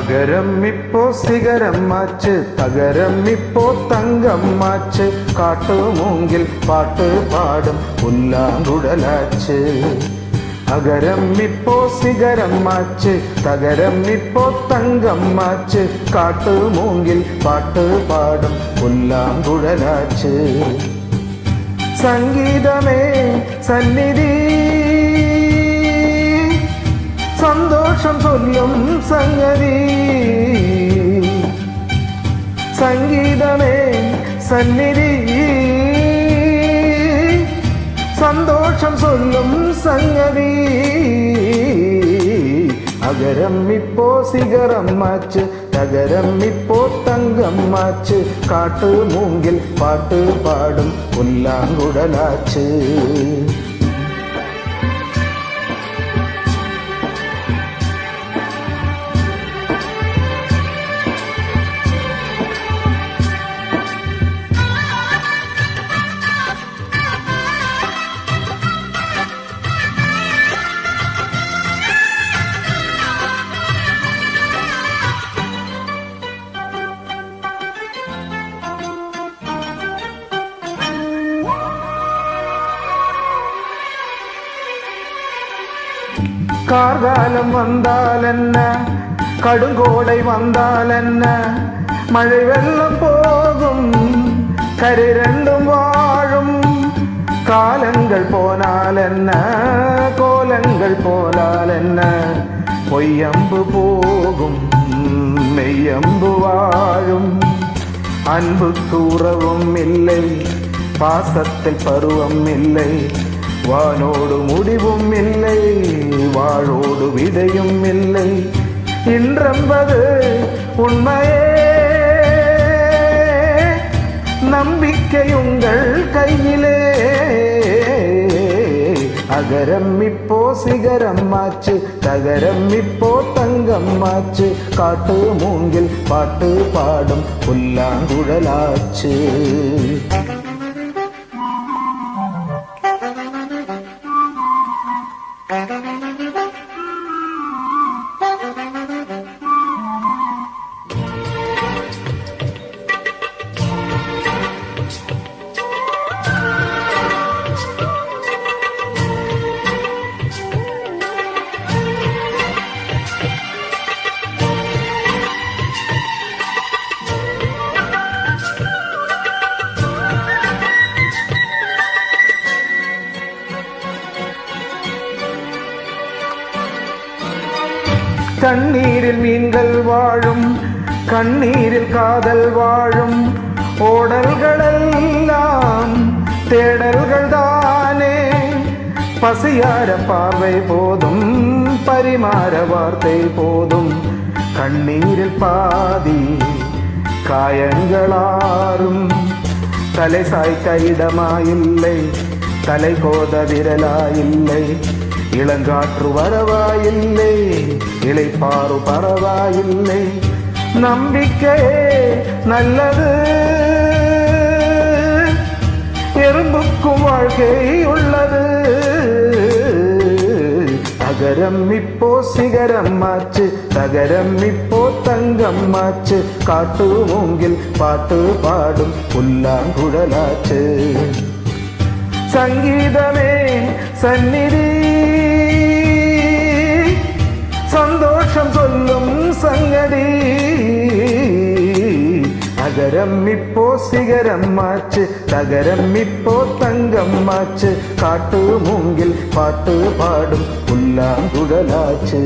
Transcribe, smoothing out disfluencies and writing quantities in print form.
அகரம் இப்போ சிகரம் ஆச்சு, தகரம் இப்போ தங்கம் ஆச்சு, காட்டு மூங்கில் பாட்டு பாடும் புல்லாங்குழலாச்சு. அகரம் இப்போ சிகரம் ஆச்சு, தகரம் இப்போ தங்கம் ஆச்சு, காட்டு மூங்கில் பாட்டு பாடும் புல்லாங்குழலாச்சு. சங்கீதமே சந்நிதி, சந்தோஷம் சொல்லும் சங்கதி. சங்கீதமே சந்நிதி, சந்தோஷம் சொல்லும் சங்கதி. அகரம் இப்போ சிகரம் ஆச்சு, தகரம் இப்போ தங்கம் ஆச்சு, காட்டு மூங்கில் பாட்டு பாடும் புல்லாங்குழலாச்சு. கார்காலம் வந்தால் என்ன, கடுங்கோடை வந்தால் என்ன, மழை வெள்ளம் போகும், கரை ரெண்டும் வாழும். காலங்கள் போனால் என்ன, கோலங்கள் போனால் என்ன, பொய்யம்பு போகும், மெய்யம்பு வாழும். அன்புக்கு உறவும் இல்லை, பாசத்தில் பருவம் இல்லை, வானோடு முடிவும் இல்லை, வாழோடு விதையும் இல்லை. இன்றென்பது உண்மையே, நம்பிக்கை உங்கள் கையிலே. அகரம் இப்போ சிகரம் ஆச்சு, தகரம் இப்போ தங்கம் ஆச்சு, காட்டு மூங்கில் பாட்டு பாடும் புல்லாங்குழலாச்சு. தண்ணீரில் மீன்கள் வாழும், கண்ணீரில் காதல் வாழும், ஓடல்களெல்லாம் தேடல்கள் தானே. பசியார பார்வை போதும், பரிமாற வார்த்தை போதும், கண்ணீரில் பாதி காயங்களாரும். தலை சாய்க்க இடமாயில்லை, தலை கோத விரலாயில்லை, இளங்காற்று வரவாயில்லை, இளைப்பாறு பரவாயில்லை. நம்பிக்கையே நல்லது, எறும்புக்கும் வாழ்க்கை உள்ளது. அகரம் இப்போ சிகரம் ஆச்சு, தகரம் இப்போ தங்கம் ஆச்சு, காட்டு மூங்கில் பாட்டு பாடும் புல்லாங்குழலாச்சு. சங்கீதமே சந்நிதி, சந்தோஷம் சொல்லும் சங்கதி. அகரம் இப்போ சிகரம் ஆச்சு, தகரம் இப்போ தங்கம் ஆச்சு, காட்டு மூங்கில் பாட்டு பாடும் புல்லாங்குழலாச்சு.